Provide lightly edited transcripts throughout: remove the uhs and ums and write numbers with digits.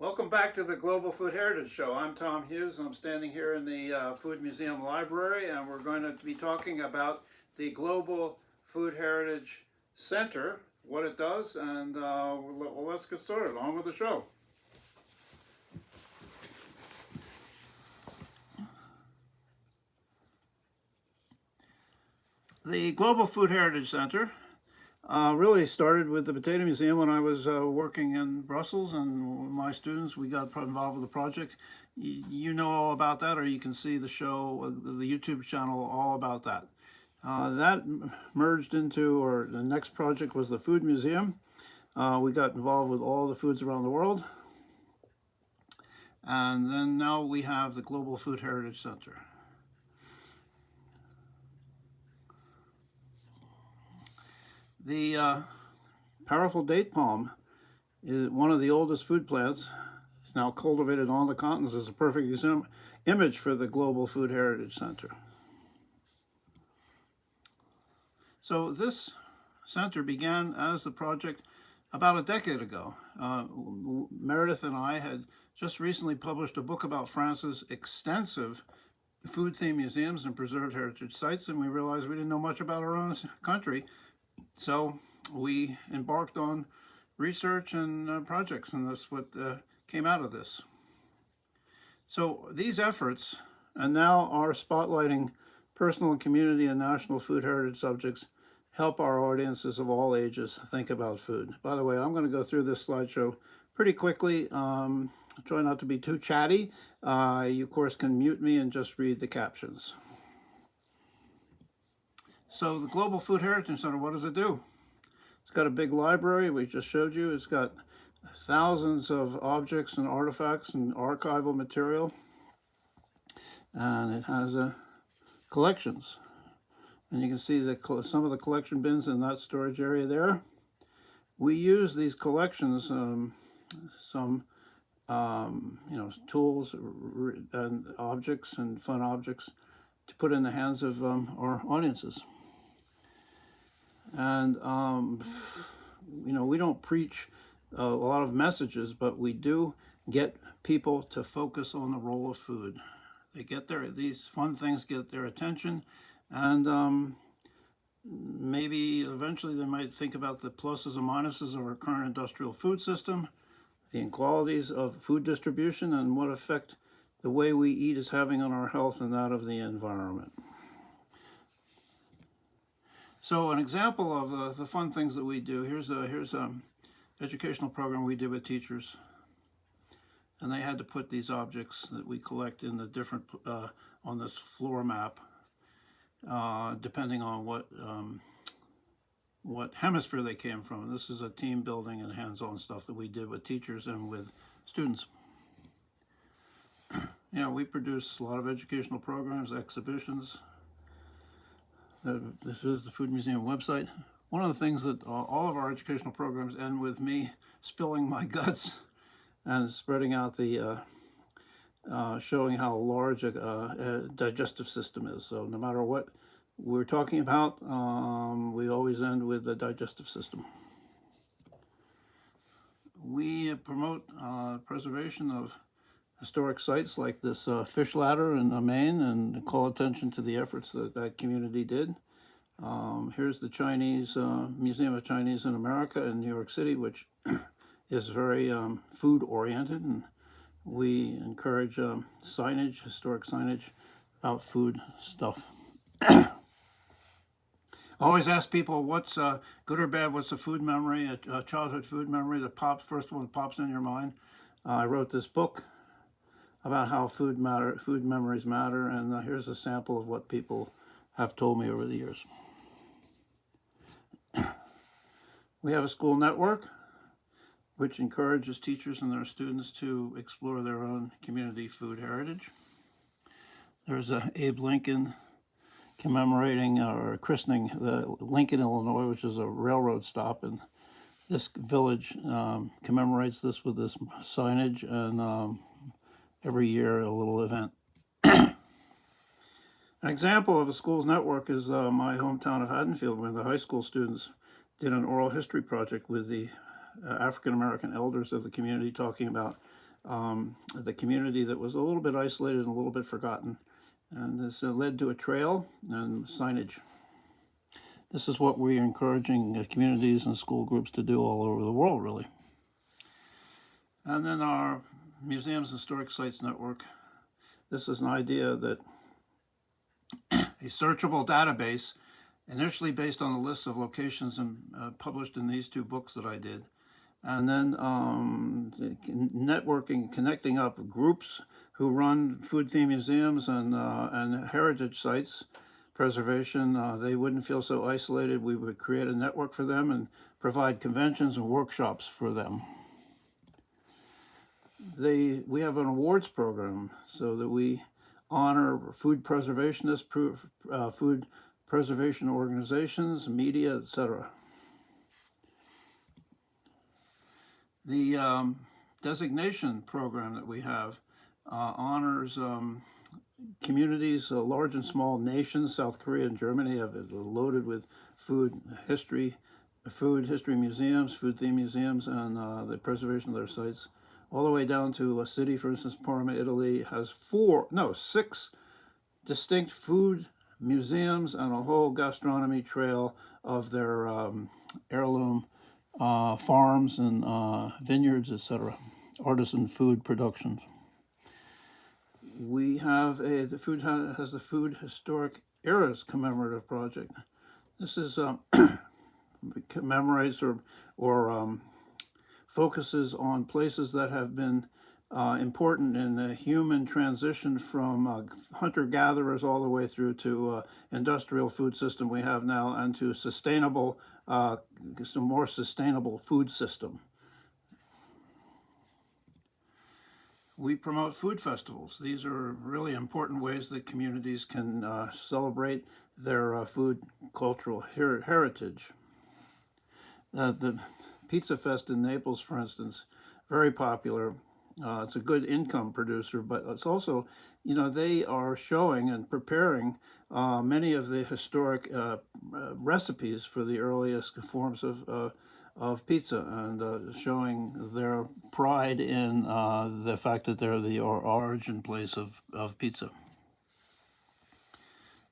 Welcome back to the Global Food Heritage Show. I'm Tom Hughes. I'm standing here in the Food Museum Library, and we're going to be talking about the Global Food Heritage Center, what it does, and well, let's get started. On with the show. The Global Food Heritage Center really started with the Potato Museum when I was working in Brussels, and my students, we got involved with the project. You know all about that, or you can see the show, the YouTube channel, all about that. That merged into, or the next project was the Food Museum. We got involved with all the foods around the world. And then now we have the Global Food Heritage Center. The powerful date palm is one of the oldest food plants. It's now cultivated on the continents as a perfect image for the Global Food Heritage Center. So this center began as the project about a decade ago. Meredith and I had just recently published a book about France's extensive food-themed museums and preserved heritage sites, and we realized we didn't know much about our own country. So we embarked on research and projects, and that's what came out of this. So these efforts, and now are spotlighting personal and community and national food heritage subjects, help our audiences of all ages think about food. By the way, I'm going to go through this slideshow pretty quickly. Try not to be too chatty. You, of course, can mute me and just read the captions. So the Global Food Heritage Center, what does it do? It's got a big library, we just showed you. It's got thousands of objects and artifacts and archival material. And it has collections. And you can see some of the collection bins in that storage area there. We use these collections, some tools and objects and fun objects to put in the hands of our audiences. And we don't preach a lot of messages, but we do get people to focus on the role of food. These fun things get their attention, and maybe eventually they might think about the pluses and minuses of our current industrial food system, the inequalities of food distribution, and what effect the way we eat is having on our health and that of the environment. So an example of the fun things that we do, here's an educational program we did with teachers. And they had to put these objects that we collect in the different, on this floor map, depending on what hemisphere they came from. And this is a team building and hands-on stuff that we did with teachers and with students. We produce a lot of educational programs, exhibitions. This is the Food Museum website. One of the things that all of our educational programs end with me spilling my guts and spreading out the, showing how large a digestive system is. So no matter what we're talking about, we always end with the digestive system. We promote preservation of historic sites like this fish ladder in Maine, and call attention to the efforts that community did. Here's the Chinese Museum of Chinese in America in New York City, which is very food oriented, and we encourage signage, historic signage about food stuff. I always ask people, what's good or bad, what's a food memory, a childhood food memory that first one pops in your mind. I wrote this book about how food memories matter, and here's a sample of what people have told me over the years. We have a school network which encourages teachers and their students to explore their own community food heritage. There's Abe Lincoln commemorating or christening the Lincoln, Illinois, which is a railroad stop, and this village commemorates this with this signage, and every year a little event. An example of a school's network is my hometown of Haddonfield, where the high school students did an oral history project with the African American elders of the community, talking about the community that was a little bit isolated and a little bit forgotten. And this led to a trail and signage. This is what we're encouraging communities and school groups to do all over the world, really. And then our Museums and Historic Sites Network. This is an idea that a searchable database, initially based on a list of locations and published in these 2 books that I did, and then networking, connecting up groups who run food-themed museums and heritage sites preservation. They wouldn't feel so isolated. We would create a network for them and provide conventions and workshops for them. We have an awards program so that we honor food preservationists, food preservation organizations, media, etc. The designation program that we have honors communities, large and small nations. South Korea and Germany have it loaded with food history museums, food-themed museums, and the preservation of their sites. All the way down to a city, for instance, Parma, Italy, has 6 distinct food museums and a whole gastronomy trail of their heirloom farms and vineyards, etc., artisan food productions. We have the Food Historic Eras Commemorative Project. This is commemorates or focuses on places that have been important in the human transition from hunter-gatherers all the way through to industrial food system we have now, and to sustainable, some more sustainable food system. We promote food festivals. These are really important ways that communities can celebrate their food cultural heritage. The Pizza Fest in Naples, for instance, very popular. It's a good income producer, but it's also, they are showing and preparing many of the historic recipes for the earliest forms of pizza, and showing their pride in the fact that they're the origin place of pizza.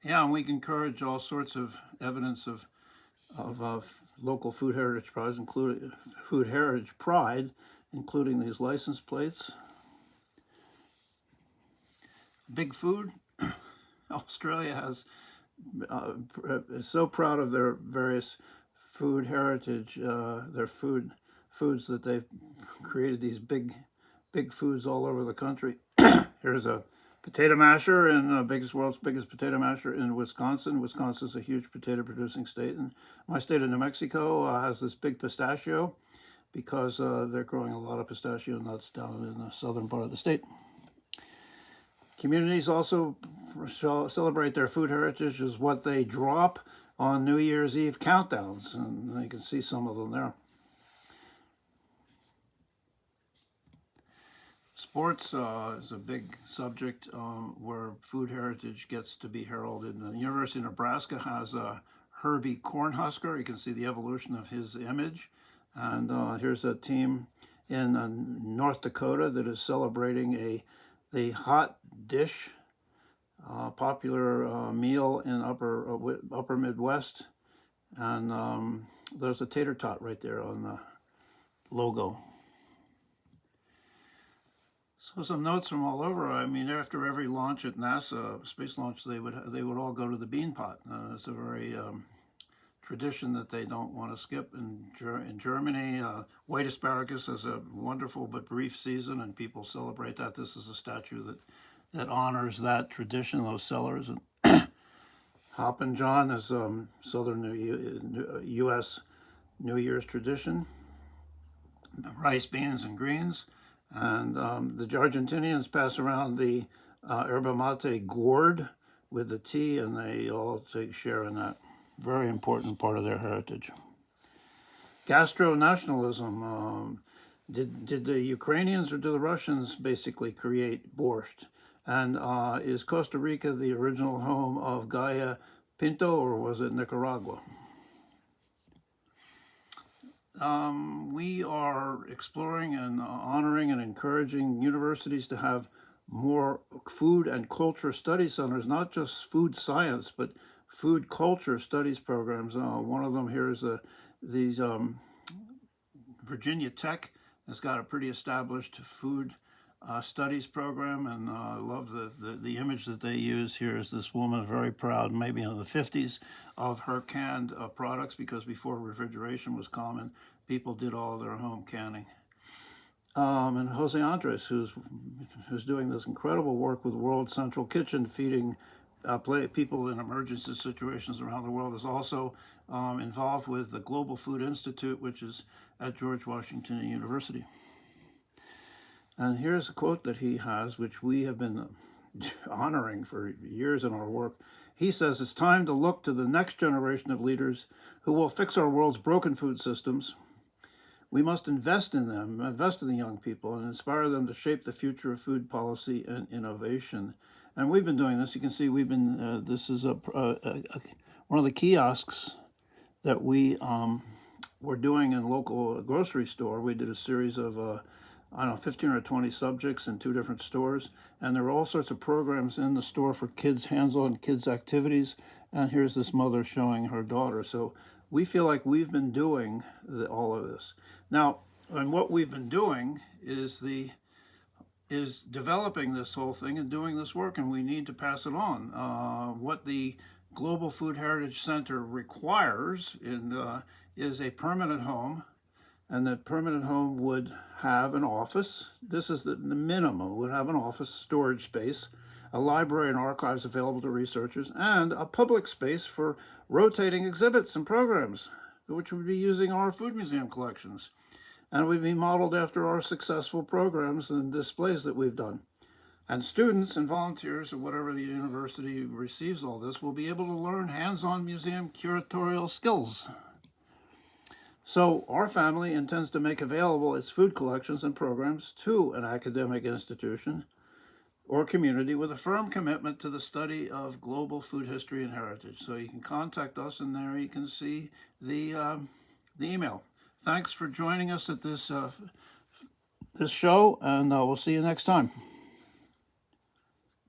Yeah, and we encourage all sorts of evidence of local food heritage pride, including these license plates. Big Food. Australia is so proud of their various food heritage, their foods that they've created these big foods all over the country. Here's a potato masher in world's biggest potato masher in Wisconsin. Wisconsin's a huge potato producing state, and my state of New Mexico has this big pistachio because they're growing a lot of pistachio nuts down in the southern part of the state. Communities also celebrate their food heritage as what they drop on New Year's Eve countdowns, and you can see some of them there. Sports is a big subject where food heritage gets to be heralded. The University of Nebraska has a Herbie Cornhusker. You can see the evolution of his image. And here's a team in North Dakota that is celebrating the hot dish, popular meal in upper Midwest. And there's a tater tot right there on the logo. So some notes from all over. I mean, after every launch at NASA, space launch, they would all go to the bean pot. It's a very tradition that they don't want to skip. In Germany, white asparagus has a wonderful but brief season, and people celebrate that. This is a statue that honors that tradition, those cellars. And Hoppin' John is southern U.S. New Year's tradition. Rice, beans, and greens. And the Argentinians pass around the yerba mate gourd with the tea, and they all take share in that. Very important part of their heritage. Gastro-nationalism. Did the Ukrainians or did the Russians basically create borscht? And is Costa Rica the original home of Gaia Pinto, or was it Nicaragua? we are exploring and honoring and encouraging universities to have more food and culture study centers, not just food science, but food culture studies programs. One of them here is these Virginia Tech has got a pretty established food studies program, and I love the image that they use here is this woman, very proud, maybe in the 50s, of her canned products, because before refrigeration was common, people did all their home canning. And Jose Andres, who's doing this incredible work with World Central Kitchen, feeding people in emergency situations around the world, is also involved with the Global Food Institute, which is at George Washington University. And here's a quote that he has, which we have been honoring for years in our work. He says, "It's time to look to the next generation of leaders who will fix our world's broken food systems. We must invest in them, invest in the young people, and inspire them to shape the future of food policy and innovation." And we've been doing this. You can see we've been, this is one of the kiosks that we were doing in local grocery store. We did a series of, 15 or 20 subjects in 2 different stores. And there were all sorts of programs in the store for kids, hands-on kids activities. And here's this mother showing her daughter. So we feel like we've been doing all of this. Now, and what we've been doing is developing this whole thing and doing this work, and we need to pass it on. What the Global Food Heritage Center requires is a permanent home, and that permanent home would have an office. This is the minimum. Would have an office, storage space, a library and archives available to researchers, and a public space for rotating exhibits and programs, which would be using our food museum collections. And would be modeled after our successful programs and displays that we've done. And students and volunteers, or whatever the university receives all this, will be able to learn hands-on museum curatorial skills. So our family intends to make available its food collections and programs to an academic institution or community with a firm commitment to the study of global food history and heritage. So you can contact us, and there you can see the email. Thanks for joining us at this show, and we'll see you next time.